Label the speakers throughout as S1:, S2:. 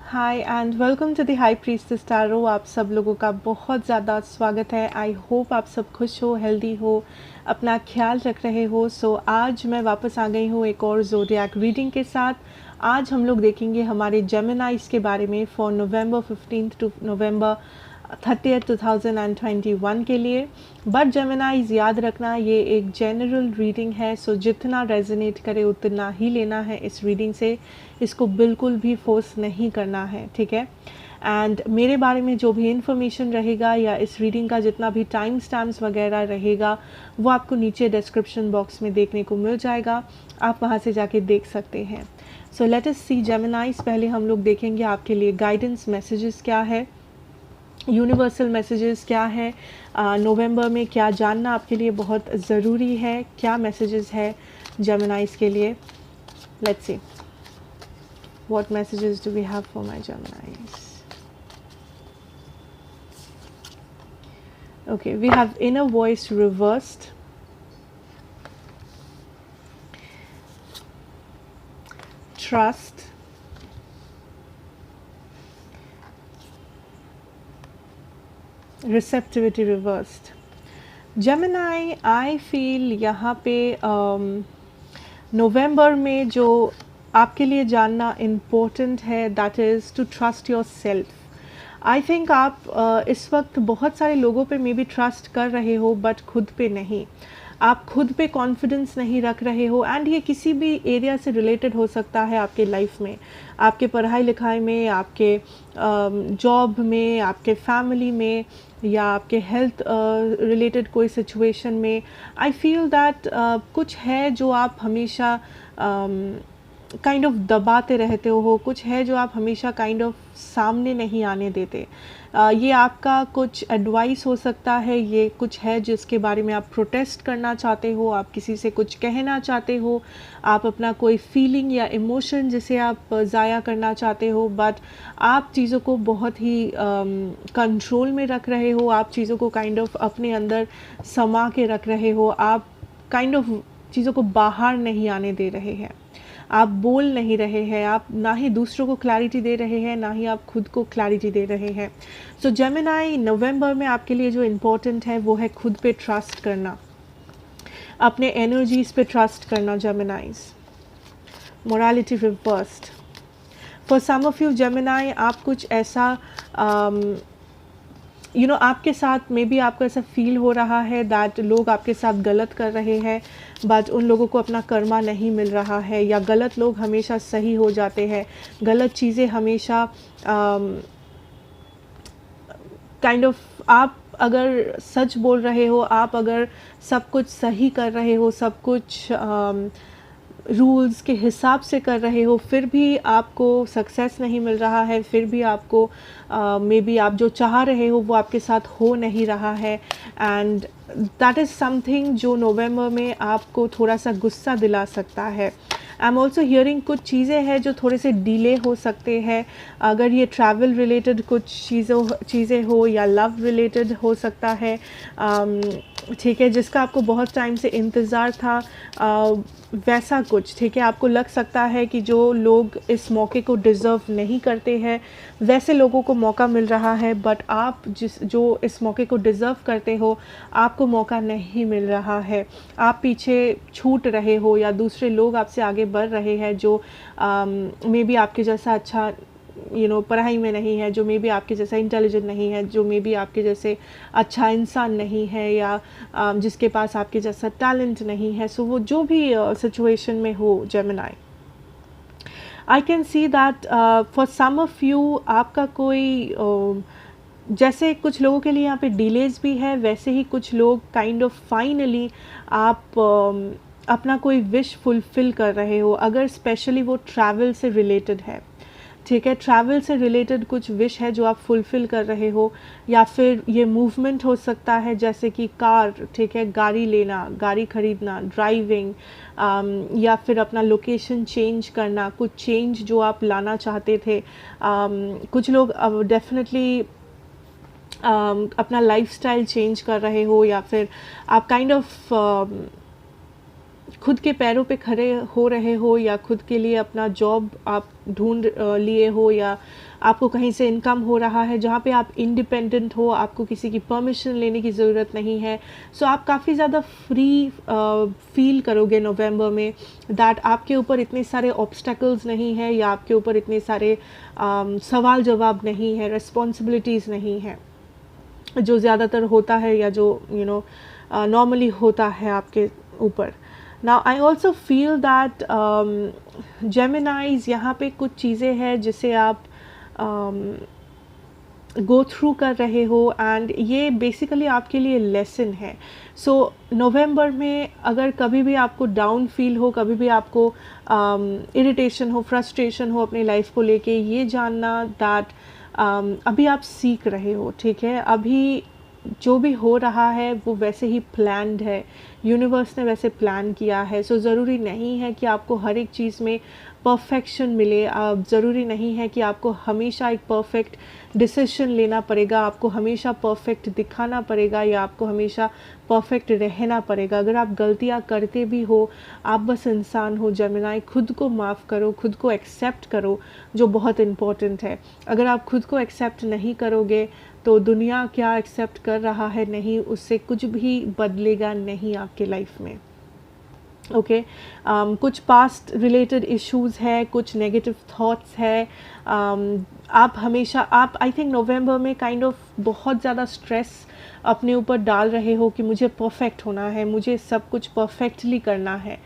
S1: Hi and welcome to the high priestess tarot. आप सब लोगों का बहुत ज़्यादा स्वागत है। आई होप आप सब खुश हो, हेल्दी हो, अपना ख्याल रख रहे हो। आज मैं वापस आ गई हूँ एक और ज़ोडिएक रीडिंग के साथ। आज हम लोग देखेंगे हमारे जेमिनाइज के बारे में फॉर नवंबर 15 टू नवंबर 30 2021 के लिए। बट जेमिनाइज याद रखना ये एक जनरल रीडिंग है, सो जितना रेजोनेट करे उतना ही लेना है इस रीडिंग से। इसको बिल्कुल भी फोर्स नहीं करना है, ठीक है। एंड मेरे बारे में जो भी इंफॉर्मेशन रहेगा या इस रीडिंग का जितना भी टाइम स्टैम्प्स वगैरह रहेगा वो आपको नीचे डिस्क्रिप्शन बॉक्स में देखने को मिल जाएगा, आप वहाँ से जाके देख सकते हैं। सो लेट अस सी जेमिनाइज। पहले हम लोग देखेंगे आपके लिए गाइडेंस मैसेजेस क्या है, यूनिवर्सल मैसेजेस क्या है, नवंबर में क्या जानना आपके लिए बहुत ज़रूरी है, क्या मैसेजेस है जेमिनाइज के लिए। Let's see what messages do we have for my Geminis. Okay, we have inner voice reversed, trust, receptivity reversed. Gemini, I feel यहाँ पे नवंबर में जो आपके लिए जानना इम्पोर्टेंट है that is to trust yourself. I think आप इस वक्त बहुत सारे लोगों पे मे बी ट्रस्ट कर रहे हो बट खुद पे नहीं। आप खुद पे कॉन्फिडेंस नहीं रख रहे हो एंड ये किसी भी एरिया से रिलेटेड हो सकता है आपके लाइफ में, आपके पढ़ाई लिखाई में, आपके जॉब में, आपके फैमिली में या आपके हेल्थ रिलेटेड कोई सिचुएशन में। आई फील दैट कुछ है जो आप हमेशा काइंड ऑफ दबाते रहते हो, कुछ है जो आप हमेशा काइंड ऑफ सामने नहीं आने देते। ये आपका कुछ एडवाइस हो सकता है, ये कुछ है जिसके बारे में आप प्रोटेस्ट करना चाहते हो, आप किसी से कुछ कहना चाहते हो, आप अपना कोई फीलिंग या इमोशन जिसे आप ज़ाया करना चाहते हो, बट आप चीज़ों को बहुत ही कंट्रोल में रख रहे हो, आप चीज़ों को काइंड ऑफ अपने अंदर समा के रख रहे हो, आप काइंड ऑफ चीज़ों को बाहर नहीं आने दे रहे हैं, आप बोल नहीं रहे हैं, आप ना ही दूसरों को क्लैरिटी दे रहे हैं, ना ही आप खुद को क्लैरिटी दे रहे हैं। सो जेमिनाई, नवंबर में आपके लिए जो इम्पोर्टेंट है वो है खुद पे ट्रस्ट करना, अपने एनर्जीज पे ट्रस्ट करना। Geminis, morality reversed. For some of you Gemini, आप कुछ ऐसा आपके साथ मे बी आपको ऐसा फील हो रहा है दैट लोग आपके साथ गलत कर रहे हैं बट उन लोगों को अपना कर्मा नहीं मिल रहा है, या गलत लोग हमेशा सही हो जाते हैं, गलत चीज़ें हमेशा काइंड ऑफ आप अगर सच बोल रहे हो, आप अगर सब कुछ सही कर रहे हो, सब कुछ रूल्स के हिसाब से कर रहे हो, फिर भी आपको सक्सेस नहीं मिल रहा है, फिर भी आपको मे बी आप जो चाह रहे हो वो आपके साथ हो नहीं रहा है, एंड दैट इज़ समथिंग जो नवंबर में आपको थोड़ा सा गुस्सा दिला सकता है। आई एम ऑल्सो हियरिंग कुछ चीज़ें हैं जो थोड़े से डिले हो सकते हैं, अगर ये ट्रैवल रिलेटेड कुछ चीज़ें हो या लव रिलेटेड हो सकता है, ठीक है, जिसका आपको बहुत टाइम से इंतज़ार था, वैसा कुछ, ठीक है। आपको लग सकता है कि जो लोग इस मौके को डिज़र्व नहीं करते हैं वैसे लोगों को मौका मिल रहा है, बट आप जो इस मौके को डिज़र्व करते हो आपको मौका नहीं मिल रहा है, आप पीछे छूट रहे हो या दूसरे लोग आपसे आगे बढ़ रहे हैं जो मे बी आपके जैसा अच्छा पढ़ाई में नहीं है, जो मे बी आपके जैसा इंटेलिजेंट नहीं है, जो मे बी आपके जैसे अच्छा इंसान नहीं है, या जिसके पास आपके जैसा टैलेंट नहीं है। सो वो जो भी सिचुएशन में हो Gemini, I can see that for some of you आपका कोई जैसे कुछ लोगों के लिए यहाँ पे डिलेज भी है, वैसे ही कुछ लोग काइंड ऑफ फाइनली आप अपना कोई विश फुलफ़िल कर रहे हो, अगर स्पेशली वो ट्रैवल से रिलेटेड है, ठीक है। ट्रैवल से रिलेटेड कुछ विश है जो आप फुलफ़िल कर रहे हो, या फिर ये मूवमेंट हो सकता है जैसे कि कार, ठीक है, गाड़ी लेना, गाड़ी ख़रीदना, ड्राइविंग, या फिर अपना लोकेशन चेंज करना, कुछ चेंज जो आप लाना चाहते थे। कुछ लोग डेफिनेटली अपना लाइफस्टाइल चेंज कर रहे हो, या फिर आप काइंड ऑफ खुद के पैरों पे खड़े हो रहे हो या खुद के लिए अपना जॉब आप ढूंढ लिए हो या आपको कहीं से इनकम हो रहा है जहाँ पे आप इंडिपेंडेंट हो, आपको किसी की परमिशन लेने की ज़रूरत नहीं है। सो आप काफ़ी ज़्यादा फ्री फील करोगे नवंबर में, दैट आपके ऊपर इतने सारे ऑब्स्टेकल्स नहीं है या आपके ऊपर इतने सारे सवाल जवाब नहीं है, रिस्पॉन्सिबिलिटीज़ नहीं है जो ज़्यादातर होता है या जो नॉर्मली होता है आपके ऊपर। Now I also feel that जेमिनाइज यहाँ पे कुछ चीज़ें हैं जिसे आप गो थ्रू कर रहे हो एंड ये बेसिकली आपके लिए लेसन है। सो नवंबर में अगर कभी भी आपको डाउन फील हो, कभी भी आपको इरिटेशन हो, फ्रस्ट्रेशन हो अपनी लाइफ को लेके, ये जानना दैट अभी आप सीख रहे हो, ठीक है। अभी जो भी हो रहा है वो वैसे ही प्लान्ड है, यूनिवर्स ने वैसे प्लान किया है। सो ज़रूरी नहीं है कि आपको हर एक चीज़ में परफेक्शन मिले, ज़रूरी नहीं है कि आपको हमेशा एक परफेक्ट डिसीजन लेना पड़ेगा, आपको हमेशा परफेक्ट दिखाना पड़ेगा या आपको हमेशा परफेक्ट रहना पड़ेगा। अगर आप गलतियां करते भी हो, आप बस इंसान हो जेमिनाई, खुद को माफ़ करो, खुद को एक्सेप्ट करो, जो बहुत इम्पोर्टेंट है। अगर आप खुद को एक्सेप्ट नहीं करोगे तो दुनिया क्या एक्सेप्ट कर रहा है नहीं, उससे कुछ भी बदलेगा नहीं आपके लाइफ में। ओके कुछ पास्ट रिलेटेड इश्यूज़ है, कुछ नेगेटिव थॉट्स है। आप हमेशा आई थिंक नवंबर में काइंड ऑफ बहुत ज़्यादा स्ट्रेस अपने ऊपर डाल रहे हो कि मुझे परफेक्ट होना है, मुझे सब कुछ परफेक्टली करना है,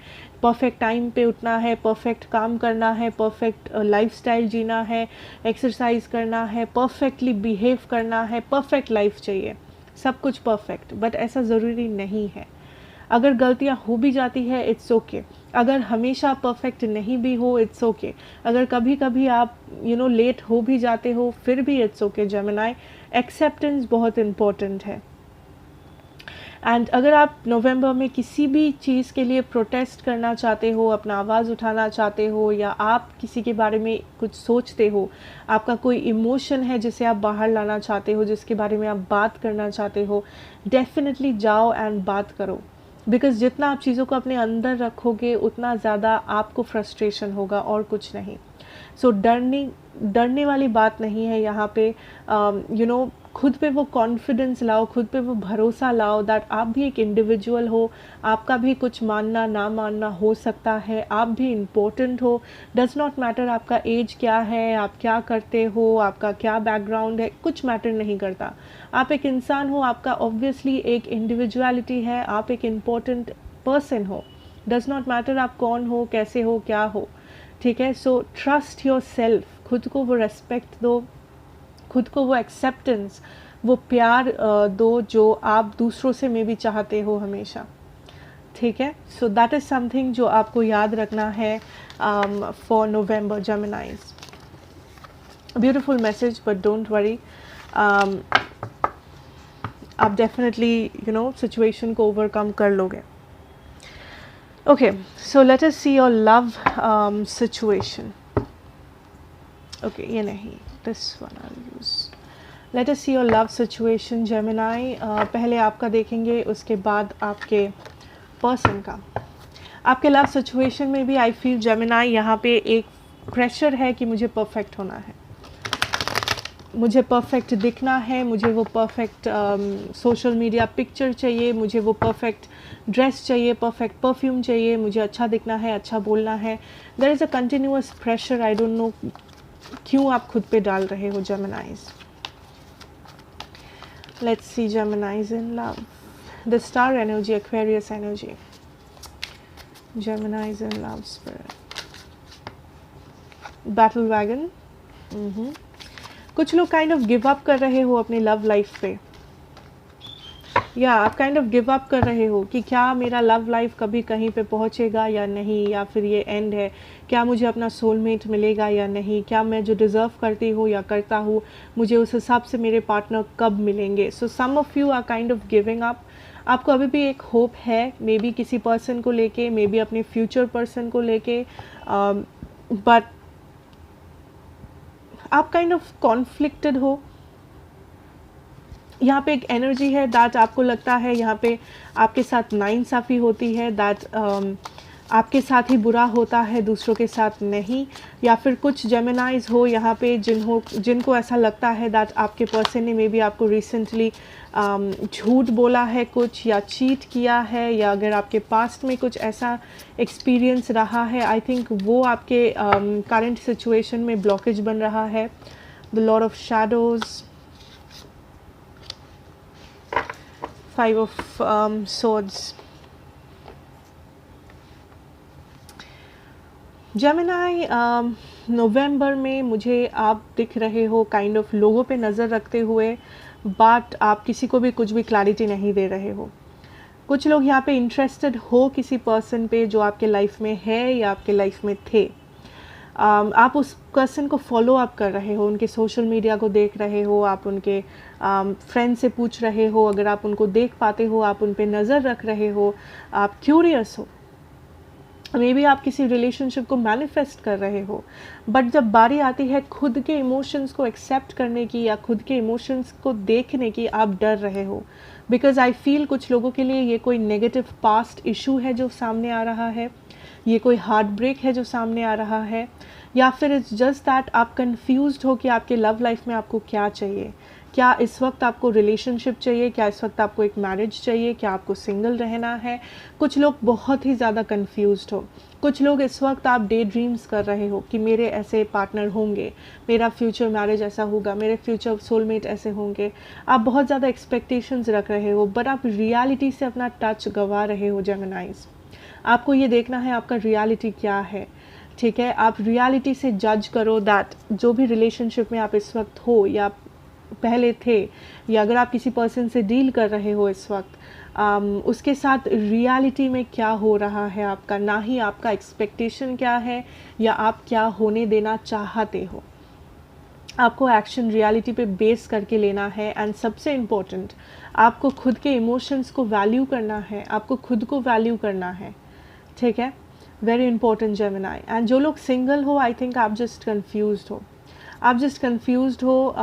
S1: परफेक्ट टाइम पे उठना है, परफेक्ट काम करना है, परफेक्ट लाइफस्टाइल जीना है, एक्सरसाइज करना है, परफेक्टली बिहेव करना है, परफेक्ट लाइफ चाहिए, सब कुछ परफेक्ट। बट ऐसा ज़रूरी नहीं है। अगर गलतियां हो भी जाती है इट्स ओके, अगर हमेशा परफेक्ट नहीं भी हो इट्स ओके, अगर कभी कभी आप लेट हो भी जाते हो फिर भी इट्स ओके जेमिनाई। एक्सेप्टेंस बहुत इम्पोर्टेंट है। एंड अगर आप नवंबर में किसी भी चीज़ के लिए प्रोटेस्ट करना चाहते हो, अपना आवाज़ उठाना चाहते हो या आप किसी के बारे में कुछ सोचते हो, आपका कोई इमोशन है जिसे आप बाहर लाना चाहते हो, जिसके बारे में आप बात करना चाहते हो, डेफिनेटली जाओ एंड बात करो। बिकॉज़ जितना आप चीज़ों को अपने अंदर रखोगे उतना ज़्यादा आपको फ्रस्ट्रेशन होगा और कुछ नहीं। सो डरने वाली बात नहीं है यहाँ पे। खुद पे वो कॉन्फिडेंस लाओ, खुद पे वो भरोसा लाओ दैट आप भी एक इंडिविजुअल हो, आपका भी कुछ मानना ना मानना हो सकता है, आप भी इम्पोर्टेंट हो। डज नॉट मैटर आपका एज क्या है, आप क्या करते हो, आपका क्या बैकग्राउंड है, कुछ मैटर नहीं करता। आप एक इंसान हो, आपका ऑब्वियसली एक इंडिविजुअलिटी है, आप एक इम्पोर्टेंट पर्सन हो। डज नॉट मैटर आप कौन हो, कैसे हो, क्या हो, ठीक है। सो ट्रस्ट योर सेल्फ, खुद को वो रेस्पेक्ट दो, खुद को वो एक्सेप्टेंस, वो प्यार दो जो आप दूसरों से में भी चाहते हो हमेशा, ठीक है। सो दैट इज़ समथिंग जो आपको याद रखना है for November जेमिनाइज। Beautiful message but don't worry, आप डेफिनेटली सिचुएशन को ओवरकम कर लोगे। Okay so let us see your love situation. Okay ये नहीं, this one I'll use. Let us see your love situation Gemini. पहले आपका देखेंगे, उसके बाद आपके पर्सन का। आपके लव सिचुएशन में भी आई फील Gemini यहाँ पे एक प्रेशर है कि मुझे परफेक्ट होना है, मुझे परफेक्ट दिखना है, मुझे वो परफेक्ट सोशल मीडिया पिक्चर चाहिए, मुझे वो परफेक्ट ड्रेस चाहिए, परफेक्ट परफ्यूम चाहिए, मुझे अच्छा दिखना है, अच्छा बोलना है। There is a continuous pressure, I don't know क्यों आप खुद पे डाल रहे हो Geminis. Let's see Geminis in love, the star energy, Aquarius energy, Geminis in love spirit, battle wagon. कुछ लोग काइंड ऑफ गिव अप कर रहे हो अपनी लव लाइफ पे, या आप काइंड ऑफ गिव अप कर रहे हो कि क्या मेरा लव लाइफ कभी कहीं पे पहुंचेगा या नहीं, या फिर ये एंड है, क्या मुझे अपना सोलमेट मिलेगा या नहीं, क्या मैं जो डिज़र्व करती हूँ या करता हूँ मुझे उस हिसाब से मेरे पार्टनर कब मिलेंगे। So some of you are kind of giving up. आपको अभी भी एक होप है, मे बी किसी पर्सन को लेके, मे बी अपने फ्यूचर पर्सन को लेके, बट आप काइंड ऑफ कॉन्फ्लिक्टेड हो। यहाँ पे एक एनर्जी है दैट आपको लगता है यहाँ पे आपके साथ नाइंसाफ़ी होती है, दैट आपके साथ ही बुरा होता है, दूसरों के साथ नहीं। या फिर कुछ जेमिनाइज़ हो यहाँ पे जिनको ऐसा लगता है दैट आपके पर्सन ने मे बी आपको रिसेंटली झूठ बोला है कुछ, या चीट किया है, या अगर आपके पास्ट में कुछ ऐसा एक्सपीरियंस रहा है, आई थिंक वो आपके करंट सिचुएशन में ब्लॉकेज बन रहा है। The lord of shadows, 5 of swords। Gemini, नवंबर में मुझे आप दिख रहे हो काइंड ऑफ लोगों पे नज़र रखते हुए, बट आप किसी को भी कुछ भी क्लैरिटी नहीं दे रहे हो। कुछ लोग यहाँ पे इंटरेस्टेड हो किसी पर्सन पे जो आपके लाइफ में है या आपके लाइफ में थे। आप उस पर्सन को फॉलो अप कर रहे हो, उनके सोशल मीडिया को देख रहे हो, आप उनके फ्रेंड से पूछ रहे हो, अगर आप उनको देख पाते हो आप उन पे नज़र रख रहे हो, आप क्यूरियस हो, मे बी आप किसी रिलेशनशिप को मैनिफेस्ट कर रहे हो। बट जब बारी आती है खुद के इमोशंस को एक्सेप्ट करने की या खुद के इमोशंस को देखने की, आप डर रहे हो। बिकॉज आई फील कुछ लोगों के लिए ये कोई नेगेटिव पास्ट इशू है जो सामने आ रहा है, ये कोई हार्ट ब्रेक है जो सामने आ रहा है, या फिर इट्स जस्ट दैट आप कंफ्यूज्ड हो कि आपके लव लाइफ में आपको क्या चाहिए। क्या इस वक्त आपको रिलेशनशिप चाहिए, क्या इस वक्त आपको एक मैरिज चाहिए, क्या आपको सिंगल रहना है। कुछ लोग बहुत ही ज़्यादा कंफ्यूज्ड हो। कुछ लोग इस वक्त आप डे ड्रीम्स कर रहे हो कि मेरे ऐसे पार्टनर होंगे, मेरा फ्यूचर मैरिज ऐसा होगा, मेरे फ्यूचर सोलमेट ऐसे होंगे। आप बहुत ज़्यादा एक्सपेक्टेशंस रख रहे हो, बट आप रियलिटी से अपना टच गंवा रहे हो जेमिनाइज। आपको ये देखना है आपका रियलिटी क्या है, ठीक है। आप रियलिटी से जज करो दैट जो भी रिलेशनशिप में आप इस वक्त हो या पहले थे, या अगर आप किसी पर्सन से डील कर रहे हो इस वक्त, उसके साथ रियलिटी में क्या हो रहा है आपका, ना ही आपका एक्सपेक्टेशन क्या है या आप क्या होने देना चाहते हो। आपको एक्शन रियलिटी पे बेस करके लेना है। एंड सबसे इम्पोर्टेंट, आपको खुद के इमोशंस को वैल्यू करना है, आपको खुद को वैल्यू करना है, ठीक है। Very important Gemini. एंड जो लोग सिंगल हो, आई थिंक आप जस्ट कन्फ्यूज्ड हो, आप जस्ट कन्फ्यूज्ड हो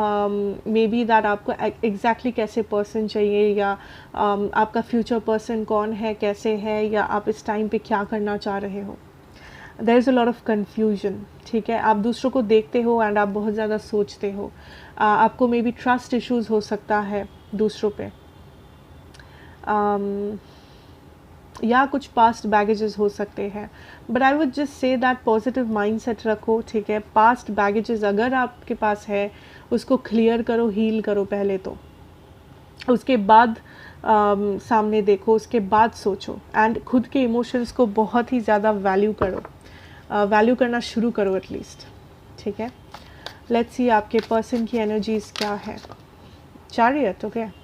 S1: मे बी दैट आपको एग्जैक्टली कैसे पर्सन चाहिए, या आपका फ्यूचर पर्सन कौन है, कैसे है, या आप इस टाइम पे क्या करना चाह रहे हो। There is a lot of confusion, ठीक है। आप दूसरों को देखते हो एंड आप बहुत ज़्यादा सोचते हो। आपको मे बी ट्रस्ट इश्यूज़ हो सकता है दूसरों पे, या कुछ पास्ट बैगेजेस हो सकते हैं। But I would just say that positive mindset रखो, ठीक है। पास्ट बैगेजेस अगर आपके पास है उसको क्लियर करो, हील करो पहले तो, उसके बाद सामने देखो, उसके बाद सोचो। एंड खुद के इमोशंस को बहुत ही ज़्यादा वैल्यू करो, वैल्यू करना शुरू करो एटलीस्ट, ठीक है। लेट्स सी आपके पर्सन की एनर्जीज क्या है। चैरियट, ओके,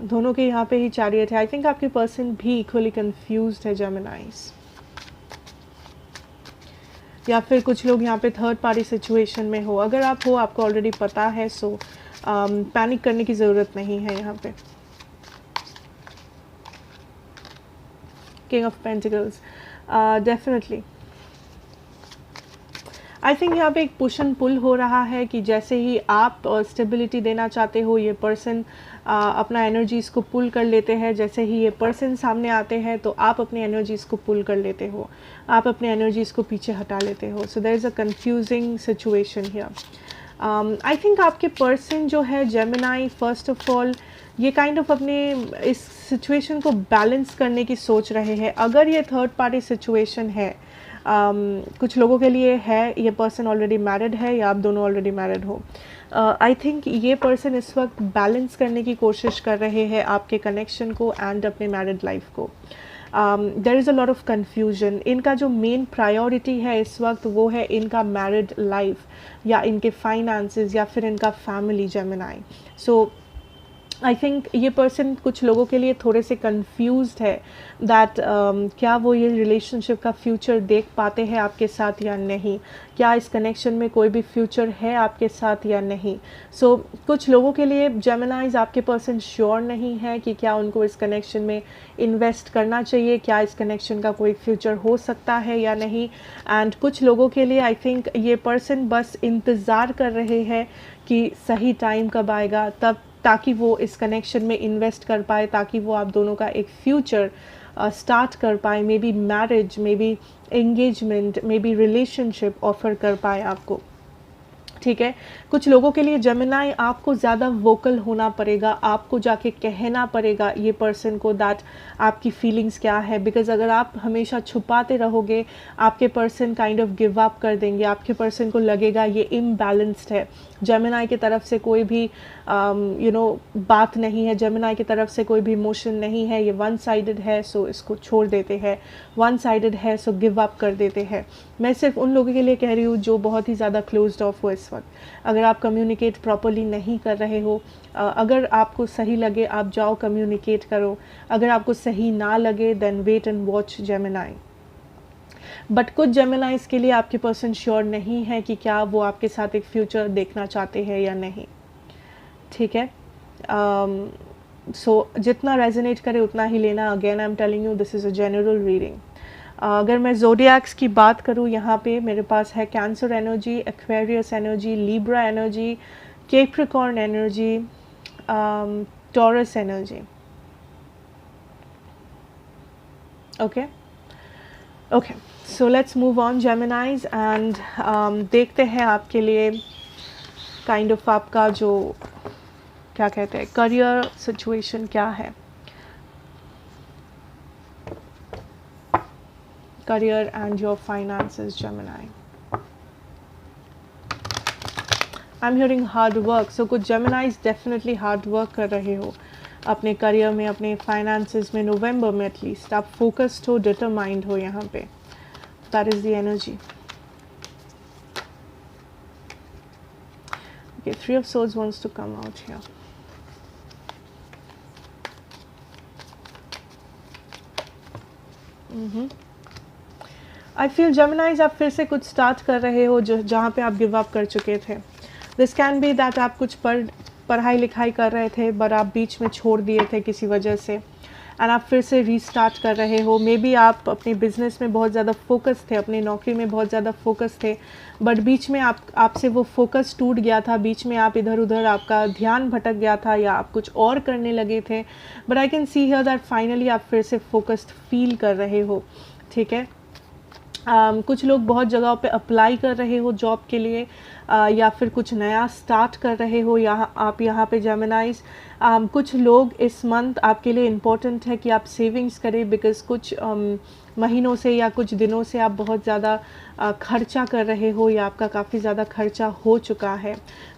S1: दोनों के यहाँ पे ही चैरियट है। आई थिंक आपके पर्सन भी इक्वली कंफ्यूज्ड है जेमिनाइज, या फिर कुछ लोग यहाँ पे थर्ड पार्टी सिचुएशन में हो। अगर आप हो, आपको ऑलरेडी पता है, सो पैनिक करने की ज़रूरत नहीं है यहाँ पे। King of pentacles, definitely I think यहाँ पे एक पुश एंड पुल हो रहा है कि जैसे ही आप स्टेबिलिटी देना चाहते हो, ये पर्सन अपना एनर्जीज़ को पुल कर लेते हैं। जैसे ही ये पर्सन सामने आते हैं तो आप अपनी एनर्जीज़ को पुल कर लेते हो, आप अपने एनर्जीज़ को पीछे हटा लेते हो। So there is a confusing situation here. I think आपके पर्सन जो है जेमिनाई, फर्स्ट ऑफ ऑल ये काइंड ऑफ अपने इस सिचुएशन को बैलेंस करने की सोच रहे हैं। अगर ये थर्ड पार्टी सिचुएशन है, कुछ लोगों के लिए है, ये पर्सन ऑलरेडी मैरिड है या आप दोनों ऑलरेडी मैरिड हो, आई थिंक ये पर्सन इस वक्त बैलेंस करने की कोशिश कर रहे हैं आपके कनेक्शन को एंड अपने मैरिड लाइफ को। There is a lot of confusion. इनका जो मेन प्रायोरिटी है इस वक्त वो है इनका मैरिड लाइफ, या इनके फाइनेंसेस, या फिर इनका family Gemini. So I think ये पर्सन कुछ लोगों के लिए थोड़े से कंफ्यूज्ड है दैट क्या वो ये रिलेशनशिप का फ्यूचर देख पाते हैं आपके साथ या नहीं, क्या इस कनेक्शन में कोई भी फ्यूचर है आपके साथ या नहीं। सो कुछ लोगों के लिए जेमिनाइज आपके पर्सन श्योर नहीं है कि क्या उनको इस कनेक्शन में इन्वेस्ट करना चाहिए, क्या इस कनेक्शन का कोई फ्यूचर हो सकता है या नहीं। एंड कुछ लोगों के लिए आई थिंक ये पर्सन बस इंतज़ार कर रहे हैं कि सही टाइम कब आएगा, तब ताकि वो इस कनेक्शन में इन्वेस्ट कर पाए, ताकि वो आप दोनों का एक फ्यूचर स्टार्ट कर पाए, may be marriage, may be engagement, may be relationship offer कर पाए आपको। ठीक है, कुछ लोगों के लिए जेमिनाई आपको ज़्यादा वोकल होना पड़ेगा, आपको जाके कहना पड़ेगा ये पर्सन को दैट आपकी फीलिंग्स क्या है, बिकॉज अगर आप हमेशा छुपाते रहोगे आपके person kind of give up कर देंगे, आपके पर्सन को लगेगा ये इम्बैलेंस्ड है, जेमिनाई की तरफ से कोई भी बात नहीं है, जेमिनाई की तरफ से कोई भी इमोशन नहीं है, ये वन साइडेड है सो इसको छोड़ देते हैं, वन साइडेड है सो गिव अप कर देते हैं। मैं सिर्फ उन लोगों के लिए कह रही हूँ जो बहुत ही ज़्यादा क्लोज्ड ऑफ हो इस वक्त। अगर आप कम्युनिकेट प्रॉपरली नहीं कर रहे हो, अगर आपको सही लगे आप जाओ कम्युनिकेट करो, अगर आपको सही ना लगे then wait and watch Gemini. But कुछ जेमिनाइज के लिए आपके पर्सन श्योर नहीं है कि क्या वो आपके साथ एक फ्यूचर देखना चाहते हैं या नहीं। ठीक है, सो जितना रेजोनेट करे उतना ही लेना। Again I am telling you this is a general reading. अगर मैं ज़ोडिएक्स की बात करूँ, यहाँ पे मेरे पास है cancer energy, Aquarius energy, Libra energy, Capricorn energy, taurus energy. Okay okay, so let's move on जेमिनाइज and देखते हैं आपके लिए काइंड ऑफ आपका जो क्या कहते हैं करियर सिचुएशन क्या है, career and your finances, Gemini. I'm hearing hard work, so कुछ Geminis definitely hard work कर रहे हो अपने करियर में, अपने finances में, नवंबर में एटलीस्ट आप focused हो, determined हो यहाँ पे, that is the energy. Okay, Three of Swords wants to come out here. I feel जेमिनाइज आप फिर से कुछ स्टार्ट कर रहे हो जहाँ पे आप गिव अप कर चुके थे। दिस कैन बी दैट आप कुछ पढ़ाई लिखाई कर रहे थे बट आप बीच में छोड़ दिए थे किसी वजह से, एंड आप फिर से रीस्टार्ट कर रहे हो। मे बी आप अपने बिजनेस में बहुत ज़्यादा फोकस थे, अपनी नौकरी में बहुत ज़्यादा फोकस थे, बट बीच में आपसे वो फोकस टूट गया था, बीच में आप इधर उधर आपका ध्यान भटक गया था या आप कुछ और करने लगे थे। But I can see here that finally आप फिर से फोकस्ड फील कर रहे हो। ठीक है, कुछ लोग बहुत जगहों पे अप्लाई कर रहे हो जॉब के लिए, या फिर कुछ नया स्टार्ट कर रहे हो यहाँ पे जेमिनाइज। कुछ लोग इस मंथ आपके लिए इम्पोर्टेंट है कि आप सेविंग्स करें, बिकॉज कुछ महीनों से या कुछ दिनों से आप बहुत ज़्यादा खर्चा कर रहे हो या आपका काफ़ी ज़्यादा खर्चा हो चुका है।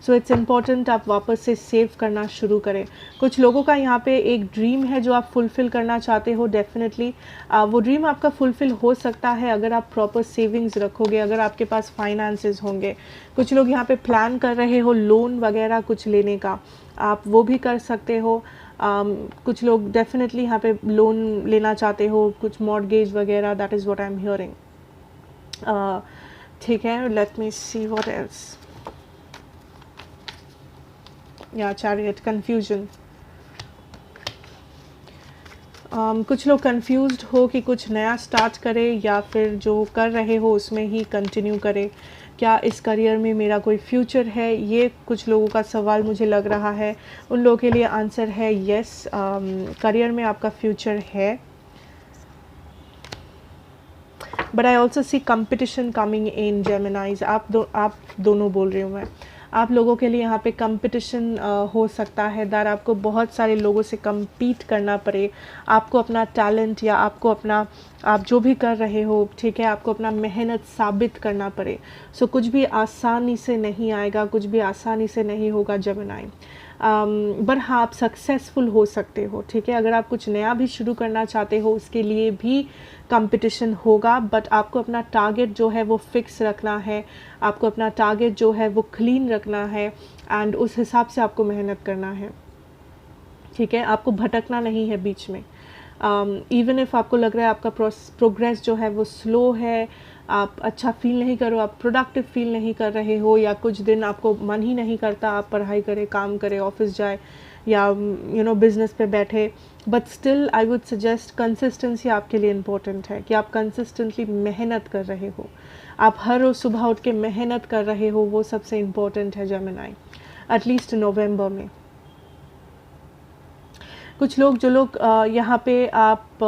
S1: सो इट्स इम्पॉर्टेंट आप वापस से सेव करना शुरू करें। कुछ लोगों का यहाँ पे एक ड्रीम है जो आप फुलफ़िल करना चाहते हो, डेफिनेटली वो ड्रीम आपका फुलफ़िल हो सकता है अगर आप प्रॉपर सेविंग्स रखोगे, अगर आपके पास फाइनेंसेस होंगे। कुछ लोग यहाँ पे प्लान कर रहे हो लोन वगैरह कुछ लेने का, आप वो भी कर सकते हो। कुछ लोग डेफिनेटली यहाँ पे लोन लेना चाहते हो, कुछ मॉर्गेज वगैरह, that is what I am hearing. ठीक है, let me see what else. या चैरियट, कंफ्यूजन। कुछ लोग कंफ्यूज्ड हो कि कुछ नया स्टार्ट करें या फिर जो कर रहे हो उसमें ही कंटिन्यू करें। क्या इस करियर में मेरा कोई फ्यूचर है, ये कुछ लोगों का सवाल मुझे लग रहा है। उन लोगों के लिए आंसर है यस, करियर में आपका फ्यूचर है। But I also see competition coming in जेमिनाइज। आप दोनों बोल रही हूँ मैं। आप लोगों के लिए यहाँ पे कंपटीशन हो सकता है, दैट आपको बहुत सारे लोगों से compete करना पड़े, आपको अपना टैलेंट या आपको अपना आप जो भी कर रहे हो, ठीक है, आपको अपना मेहनत साबित करना पड़े। सो कुछ भी आसानी से नहीं आएगा, कुछ भी आसानी से नहीं होगा जेमिनाई। बट हाँ, आप सक्सेसफुल हो सकते हो। ठीक है, अगर आप कुछ नया भी शुरू करना चाहते हो उसके लिए भी कंपटीशन होगा, बट आपको अपना टारगेट जो है वो फिक्स रखना है, आपको अपना टारगेट जो है वो क्लीन रखना है, एंड उस हिसाब से आपको मेहनत करना है। ठीक है, आपको भटकना नहीं है बीच में। इवन इफ़ आपको लग रहा है आपका प्रोग्रेस जो है वो स्लो है, आप अच्छा फील नहीं करो, आप प्रोडक्टिव फील नहीं कर रहे हो, या कुछ दिन आपको मन ही नहीं करता आप पढ़ाई करें, काम करें, ऑफिस जाए या बिज़नेस पे बैठे, but still I would suggest consistency आपके लिए इम्पोर्टेंट है, कि आप कंसिस्टेंटली मेहनत कर रहे हो, आप हर रोज़ सुबह उठ के मेहनत कर रहे हो, वो सबसे इम्पोर्टेंट है जेमिनाई, एटलीस्ट नवंबर में। कुछ लोग जो लोग यहाँ पे आप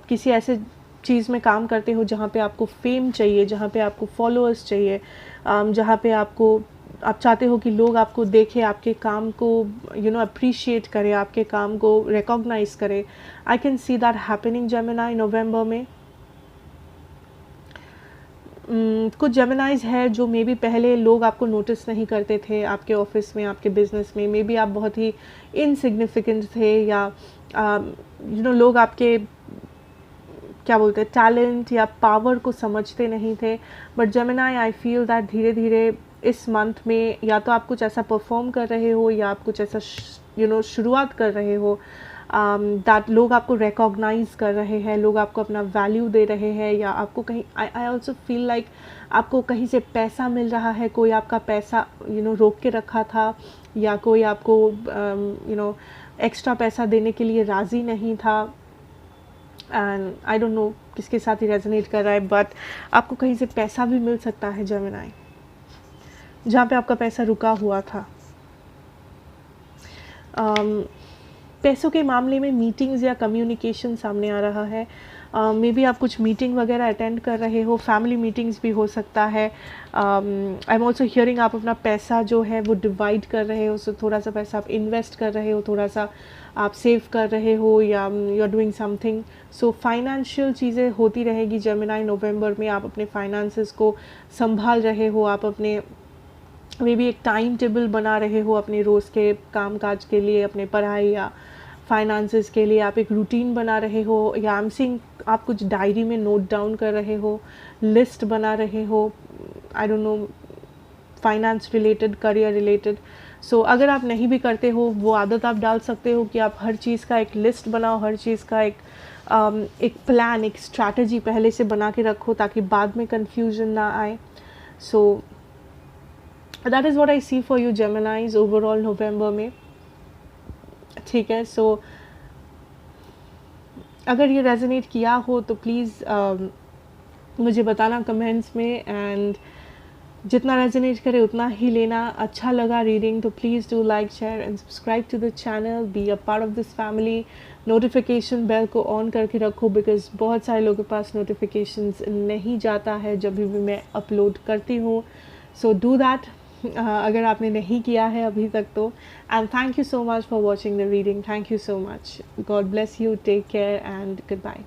S1: किसी ऐसे चीज़ में काम करते हो जहाँ पे आपको फेम चाहिए, जहाँ पे आपको फॉलोअर्स चाहिए, जहाँ पे आप चाहते हो कि लोग आपको देखें, आपके काम को अप्रिशिएट करें, आपके काम को रिकॉग्नाइज करें। I can see that happening Gemini नवंबर में। कुछ जेमिनाइज है जो मे बी पहले लोग आपको नोटिस नहीं करते थे आपके ऑफिस में, आपके बिजनेस में, मे बी आप बहुत ही इनसिग्निफिकेंट थे, या लोग आपके क्या बोलते हैं टैलेंट या पावर को समझते नहीं थे। But Gemini, I feel that धीरे धीरे इस मंथ में या तो आप कुछ ऐसा परफॉर्म कर रहे हो, या आप कुछ ऐसा शुरुआत कर रहे हो दैट लोग आपको रिकॉग्नाइज कर रहे हैं, लोग आपको अपना वैल्यू दे रहे हैं, या आपको कहीं आई ऑल्सो फील लाइक आपको कहीं से पैसा मिल रहा है, कोई आपका पैसा रोक के रखा था, या कोई आपको एक्स्ट्रा पैसा देने के लिए राज़ी नहीं था। एंड आई डोंट नो किसके साथ ही रेजोनेट कर रहा है, बट आपको कहीं से पैसा भी मिल सकता है जेमिनाई, जहाँ पे आपका पैसा रुका हुआ था। पैसों के मामले में मीटिंग्स या कम्युनिकेशन सामने आ रहा है। मे बी आप कुछ मीटिंग वगैरह अटेंड कर रहे हो, फैमिली मीटिंग्स भी हो सकता है। आई एम ऑल्सो हियरिंग आप अपना पैसा जो है वो डिवाइड कर रहे हो, सो थोड़ा सा पैसा आप इन्वेस्ट कर रहे हो, थोड़ा सा आप सेव कर रहे हो, या you are doing something. So financial चीज़ें होती रहेगी जेमिनाई नवंबर में। आप अपने फाइनेंसेस को संभाल रहे हो, आप अपने मे बी एक टाइम टेबल बना रहे हो अपने रोज़ के काम काज के लिए, अपने पढ़ाई या फाइनेंसेस के लिए आप एक रूटीन बना रहे हो, या आई एम सीइंग आप कुछ डायरी में नोट डाउन कर रहे हो, लिस्ट बना रहे हो, I don't know finance related, career related. So अगर आप नहीं भी करते हो, वो आदत आप डाल सकते हो कि आप हर चीज़ का एक लिस्ट बनाओ, हर चीज़ का एक प्लान, एक स्ट्रैटेजी पहले से बना के रखो, ताकि बाद में कन्फ्यूजन ना आए। So that is what I see for you Geminis overall नवंबर में। ठीक है, सो अगर ये रेजोनेट किया हो तो प्लीज़ मुझे बताना कमेंट्स में, एंड जितना रेजोनेट करे उतना ही लेना। अच्छा लगा रीडिंग तो please do like, share and subscribe to the channel, be a part of this family. Notification bell को ऑन करके रखो, बिकॉज बहुत सारे लोगों के पास नोटिफिकेशंस नहीं जाता है जब भी मैं अपलोड करती हूँ। सो डू दैट अगर आपने नहीं किया है अभी तक तो। And thank you so much for watching the reading, thank you so much, God bless you, take care and good bye.